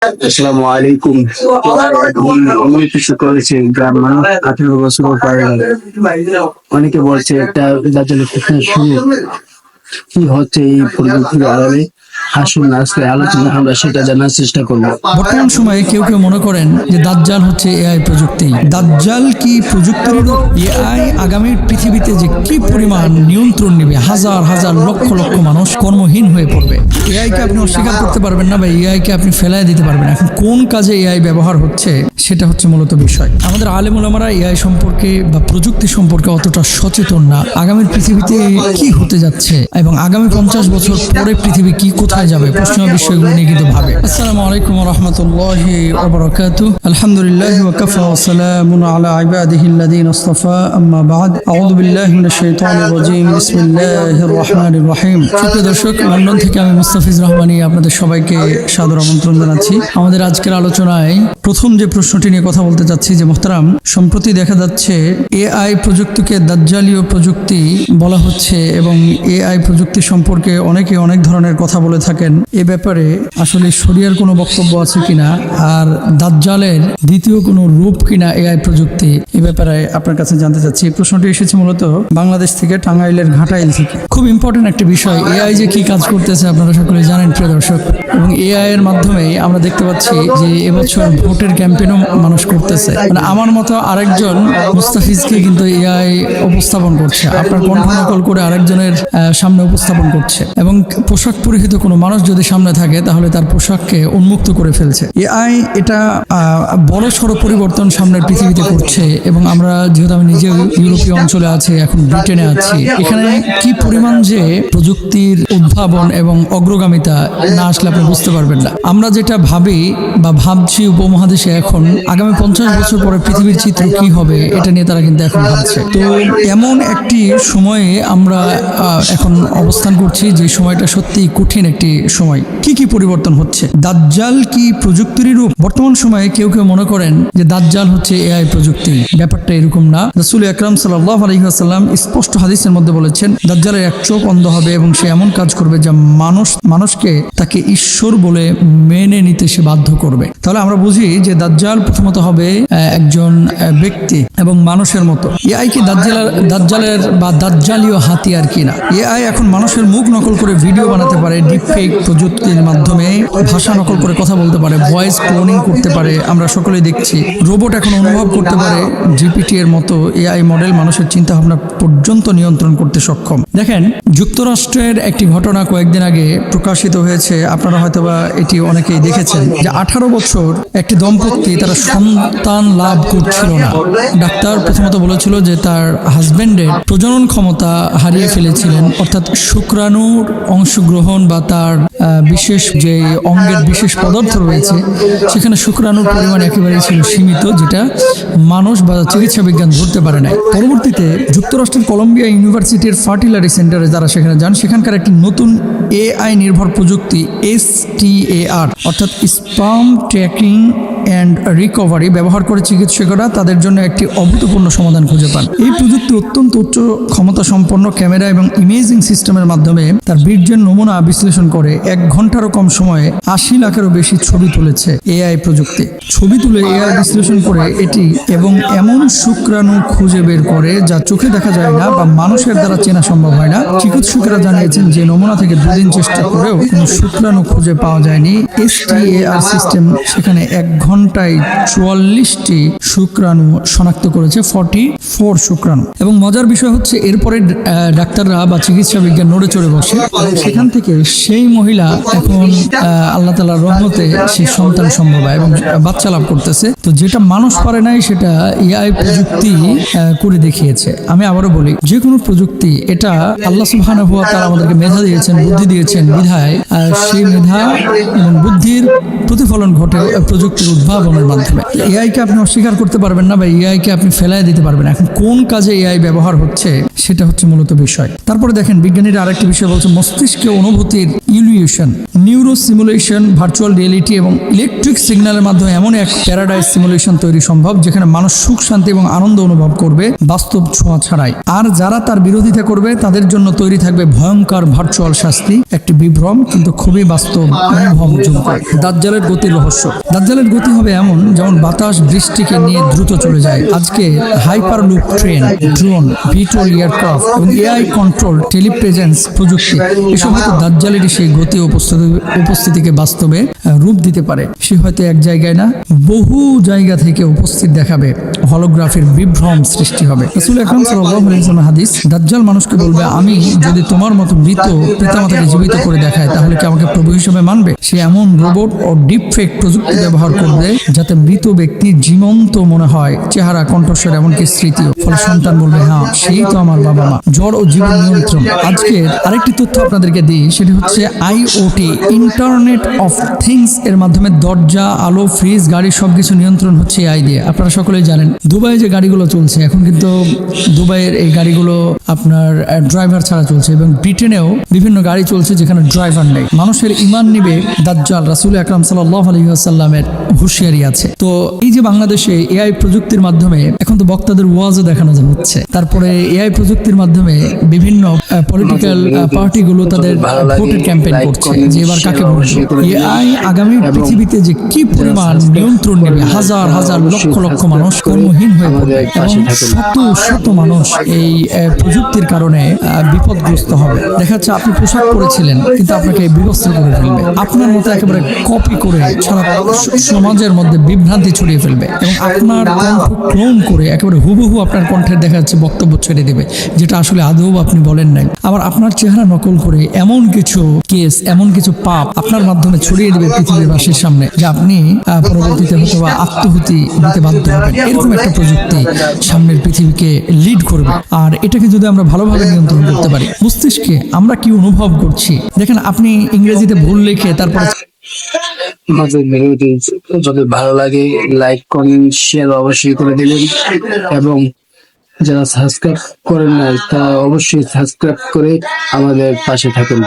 আসসালামু আলাইকুম। আমি কিছু করেছি গ্রাম মানুষ 18 বছর পরে অনেকে বলছে এটা দার্জিলিং শুরু কি হচ্ছে এই প্রযুক্তির আড়ালে। আসুন আজকে আলোচনা আমরা সেটা জানার চেষ্টা করবো। বর্তমান সময়ে কেউ কেউ মনে করেন যে দাজ্জাল হচ্ছে এআই প্রযুক্তি। দাজ্জাল কি প্রযুক্তির রূপ? এআই আগামীর পৃথিবীতে যে কি পরিমাণ নিয়ন্ত্রণ নেবে, হাজার হাজার লক্ষ লক্ষ মানুষ কর্মহীন হয়ে পড়বে। এআই কে আপনি অস্বীকার করতে পারবেন না বা এআই কে আপনি ফেলায় দিতে পারবেন না। এখন কোন কাজে এআই ব্যবহার হচ্ছে সেটা হচ্ছে মূলত বিষয়। আমাদের আলেম ওলামারা এআই সম্পর্কে বা প্রযুক্তি সম্পর্কে অতটা সচেতন না। আগামীর পৃথিবীতে কি হতে যাচ্ছে এবং আগামী 50 বছর পরে পৃথিবী কি কোথায় যাবে, প্রশ্ন বিষয়গুলো নিয়ে কিন্তু ভাবে। আসসালামু আলাইকুম ওয়া রাহমাতুল্লাহি ওয়া বারাকাতুহু। আলহামদুলিল্লাহি ওয়া কাফা ওয়া সালামুন আলা ইবাদিহিল্লাযিনা ইসতাফা, আম্মা বা'দ। আউযু বিল্লাহি মিনাশ শাইতানির রাজীম। বিসমিল্লাহির রহমানির রহিম। সুপ্রিয় দর্শক, লন্ডন থেকে আমি মুস্তাফিজ রহমানী আপনাদের সবাইকে সাদর আমন্ত্রণ জানাচ্ছি। আমাদের আজকের আলোচনায় প্রথম যে প্রশ্নটি নিয়ে কথা বলতে চাচ্ছি যে মোহতারাম, সম্প্রতি দেখা যাচ্ছে এআই প্রযুক্তিকে দাজ্জালীয় প্রযুক্তি বলা হচ্ছে এবং এআই প্রযুক্তি সম্পর্কে অনেকে অনেক ধরনের কথা বলে থাকেন। এ ব্যাপারে আসলে শরিয়ার কোনো বক্তব্য আছে কিনা, আর দাজ্জালের দ্বিতীয় কোনো রূপ কিনা এআই প্রযুক্তি, এ ব্যাপারে আপনার কাছে জানতে চাচ্ছি। এই প্রশ্নটি এসেছে মূলত বাংলাদেশ থেকে, টাঙ্গাইলের ঘাটাইল থেকে। খুব ইম্পর্টেন্ট একটি বিষয়, এআই যে কি কাজ করতেছে আপনারা সকলে জানেন প্রিয় দর্শক, এবং এআই এর মাধ্যমে আমরা দেখতে পাচ্ছি যে এবছর ভোটের ক্যাম্পেইনও মানুষ করতেছে। মানে আমার মতো আরেকজন মুস্তাফিজকে কিন্তু এআই উপস্থাপন করছে, আপনার কণ্ঠ নকল করে আরেকজনের সামনে উপস্থাপন করছে, এবং পোশাক পরিহিত কোনো মানুষ যদি সামনে থাকে তাহলে তার পোশাককে উন্মুক্ত করে ফেলছে। এআই এটা বড় সড়ো পরিবর্তন সামনের পৃথিবীতে করছে, এবং আমরা যেহেতু আমি নিজে ইউরোপীয় অঞ্চলে আছি, এখন ব্রিটেনে আছি, এখানে কি পরিমাণ যে প্রযুক্তির উদ্ভাবন এবং অগ্রগামিতা না আসলে আপনি বুঝতে পারবেন না। আমরা যেটা ভাবি বা ভাবছি উপমহাদেশে, এখন আগামী 50 বছর পরে পৃথিবীর চিত্র কি হবে এটা নিয়ে তারা কিন্তু এখন ভাবছে। তো এমন একটি সময়ে আমরা এখন অবস্থান করছি যে সময়টা সত্যি কঠিন একটি সময়। কি কি পরিবর্তন হচ্ছে? দাজ্জাল কি প্রযুক্তির রূপ? বর্তমান সময়ে কেউ কেউ মনে করেন যে দাজ্জাল হচ্ছে এআই প্রযুক্তি। ব্যাপারটা এরকম না। রাসূল আকরাম সাল্লাল্লাহু আলাইহি ওয়াসাল্লাম স্পষ্ট হাদিসের মধ্যে বলেছেন, দাজ্জালের এক চোখ অন্ধ হবে এবং সে এমন কাজ করবে যা মানুষকে তাকে ঈশ্বর বলে মেনে নিতে সে বাধ্য করবে। তাহলে আমরা বুঝি যে দাজ্জাল প্রথমত হবে একজন ব্যক্তি এবং মানুষের মতো। এআই কি দাজ্জালের বা দাজ্জালীয় হাতিয়ার কিনা? এআই এখন মানুষের মুখ নকল করে ভিডিও বানাতে পারে, ডিপফেক প্রযুক্তির মাধ্যমে ভাষা নকল করে কথা বলতে পারে, ভয়েস ক্লোনিং করতে পারে, আমরা সকলেই দেখছি। রোবট এখন অনুভব করতে পারে, জিপিটি এর মতো এআই মডেল মানুষের চিন্তা ভাবনা পর্যন্ত নিয়ন্ত্রণ করতে সক্ষম। দেখেন, যুক্তরাষ্ট্রের একটি ঘটনা কয়েকদিন আগে প্রকাশিত হয়েছে, আপনারা হয়তোবা এটি অনেকেই দেখেছেন, যে 18 বছর একটি দম্পতি তারা সন্তান লাভ করছিল না। ডাক্তার প্রথমত বলেছিল যে তার হাজবেন্ডের প্রজনন ক্ষমতা হারিয়ে ফেলেছিলেন, অর্থাৎ শুক্রাণুর অংশগ্রহণ বা তার বিশেষ যে অঙ্গের বিশেষ পদার্থ রয়েছে সেখানে শুক্রাণুর পরিমাণ একেবারেই ছিল সীমিত, যেটা মানুষ বা চিকিৎসা বিজ্ঞান ধরতে পারে নাই। পরবর্তীতে যুক্তরাষ্ট্রের কলম্বিয়া ইউনিভার্সিটির ফার্টিলারি সেন্টারে যারা সেখানে যান, সেখানকার একটি নতুন এআই নির্ভর প্রযুক্তি STAR অর্থাৎ স্পার্ম ট্র্যাকিং অ্যান্ড রিকভারি ব্যবহার করে চিকিৎসকরা তাদের জন্য একটি অভূতপূর্ণ সমাধান খুঁজে পান। এই প্রযুক্তি অত্যন্ত উচ্চ ক্ষমতা সম্পন্ন ক্যামেরা এবং ইমেজিং সিস্টেমের মাধ্যমে তার বীর্যের নমুনা বিশ্লেষণ করে 1 ঘন্টারও কম সময়ে 80 লাখেরও বেশি ছবি তুলেছে। এআই প্রযুক্তি ছবি তুলে এআই বিশ্লেষণ করে এটি এবং এমন শুক্রাণু খুঁজে বের করে যা চোখে দেখা যায় না বা মানুষের দ্বারা চেনা সম্ভব হয় না। চিকিৎসকেরা জানিয়েছেন যে নমুনা থেকে 2 দিন চেষ্টা করেও কোনো শুক্রাণু খুঁজে পাওয়া যায়নি। STAR সিস্টেম সেখানে 1 ঘন্টায় 44টি শুক্রাণু শনাক্ত করেছে, 44 শুক্রাণু। এবং মজার বিষয় হচ্ছে এরপরে ডাক্তাররা বা চিকিৎসা বিজ্ঞান নড়ে চড়ে বসে, সেখান থেকে সেই মহিলা এখন আল্লাহ তাআলার রহমতে সেই সন্তান সম্ভব এবং বাচ্চা লাভ করতেছে। তো যেটা মানুষ পারে নাই সেটা এআই প্রযুক্তি করে দেখিয়েছে। আমি আবারও বলি, যে কোনো প্রযুক্তি এটা আল্লাহ সুবহানাহু ওয়া তাআলা আমাদেরকে মেধা দিয়েছেন, বুদ্ধি দিয়েছেন, বিধায় সেই মেধা এবং বুদ্ধির প্রতিফলন ঘটে প্রযুক্তির উদ্ভাবনের মাধ্যমে। এআইকে আপনি অস্বীকার করতে পারবেন না বা এআইকে আপনি ফেলায় দিতে পারবেন। এখন কোন কাজে এআই ব্যবহার হচ্ছে সেটা হচ্ছে মূলত বিষয়। তারপরে দেখেন, বিজ্ঞানীরা আরেকটি বিষয় বলছে, মস্তিষ্কে অনুভূতির ইলিয়ন intuition, neuro simulation, virtual reality এবং ইলেকট্রিক সিগন্যালের মাধ্যমে এমন এক প্যারাডাইস সিমুলেশন তৈরি সম্ভব যেখানে মানুষ সুখ, শান্তি এবং আনন্দ অনুভব করবে বাস্তব ছোঁয়া ছাড়াই। আর যারা তার বিরোধিতা করবে তাদের জন্য তৈরি থাকবে ভয়ঙ্কর ভার্চুয়াল শাস্তি, একটি বিভ্রম কিন্তু খুবই বাস্তব অনুভবযোগ্য। দাজ্জালের গতির রহস্য। দাজ্জালের গতি হবে এমন যেমন বাতাস বৃষ্টিকে নিয়ে দ্রুত চলে যায়। আজকে হাইপারলুপ ট্রেন, ড্রোন, ভিটোর এয়ারক্রাফট এবং এআই কন্ট্রোল টেলিপ্রেজেন্স প্রযুক্তি, এসব হয়তো দাজ্জালেরই সেই গতি উপস্থিতিকে বাস্তবে রূপ দিতে পারে। সে হয়তো এক জায়গায় না, বহু জায়গা থেকে উপস্থিত দেখাবে, হলোগ্রাফির বিভ্রম সৃষ্টি হবে। রাসূল আকরাম সাল্লাল্লাহু আলাইহি ওয়াসাল্লাম হাদিস, দাজ্জাল মানুষকে বলবে, আমি যদি তোমার মতো মৃত পিতামাতাকে জীবিত করে দেখায় তাহলে কি আমাকে প্রভু হিসেবে মানবে? সে এমন রোবট ও ডিপফেক প্রযুক্তি ব্যবহার করবে যাতে মৃত ব্যক্তি জীবন্ত মনে হয়, চেহারা, কণ্ঠস্বর, এমনকি স্মৃতিও। ফলে সন্তান বলবে, হ্যাঁ সেই তো আমার বাবা মা। জ্বর ও জীবন নিয়ন্ত্রণ। আজকে আরেকটি তথ্য আপনাদেরকে দিই, সেটি হচ্ছে আইওটি, ইন্টারনেট অফ থিংস এর মাধ্যমে দরজা, আলো, ফ্রিজ, গাড়ি সবকিছু নিয়ন্ত্রণ হচ্ছে এআই দিয়ে। আপনারা সকলেই জানেন দুবাই যে গাড়িগুলো চলছে এখন, কিন্তু দুবাইয়ের এই গাড়িগুলো আপনার ড্রাইভার ছাড়া চলছে এবং ব্রিটেনেও বিভিন্ন গাড়ি চলছে যেখানে ড্রাইভার নেই। মানুষের ঈমান নিবে দাজ্জাল। রাসূল আকরাম সাল্লাল্লাহু আলাইহি ওয়াসাল্লামের হুঁশিয়ারি আছে। তো এই যে বাংলাদেশে এআই প্রযুক্তির মাধ্যমে এখন তো বক্তাদের ওয়াজও দেখানো হচ্ছে, তারপরে এআই প্রযুক্তির মাধ্যমে বিভিন্ন পলিটিক্যাল পার্টিগুলো তাদের ভোটের ক্যাম্পেইন করছে যে এবার কাকে ভোট দেব। এআই আগামী পৃথিবীতে যে কি পরিমাণ নিয়ন্ত্রণ নেবে, হাজার হাজার লক্ষ লক্ষ মানুষ কর্মহীন হয়ে পড়বে এবং শত শত মানুষ এই প্রযুক্তির কারণে বিপদগ্রস্ত হবে। দেখা যাচ্ছে আপনি পোশাক পরেছিলেন কিন্তু আপনাকে বিবস্ত্র করে ফেলবে, আপনার মতো একেবারে কপি করে সারা সমাজের মধ্যে বিভ্রান্তি ছড়িয়ে ফেলবে এবং আপনার কণ্ঠ ক্লোন করে একেবারে হুবহু আপনার কণ্ঠের দেখা যাচ্ছে বক্তব্য ছেড়ে দেবে, যেটা আসলে আদৌ আপনি বলেন নাই। আবার আপনার চেহারা নকল করে এমন কিছু কেস, এমন কিছু পাপ আপনার মাধ্যমে ছড়িয়ে দেবে পৃথিবীবাসীর সামনে যে আপনি পরবর্তীতে হয়তো বা আত্মহুতি দিতে বাধ্য হবেন। এরকম একটা প্রযুক্তি সামনের পৃথিবীকে লিড করবে। আর এটাকে যদি আমরা ভালোভাবে নিয়ন্ত্রণ করতে পারি, মস্তিষ্কে আমরা কি অনুভব করছি, দেখেন আপনি ইংরেজিতে ভুল লিখে তারপরে আমাদের ভিডিওটি যদি ভালো লাগে লাইক, কমেন্ট, শেয়ার অবশ্যই করে দিবেন এবং যারা সাবস্ক্রাইব করেন না তারা অবশ্যই সাবস্ক্রাইব করে আমাদের পাশে থাকুন।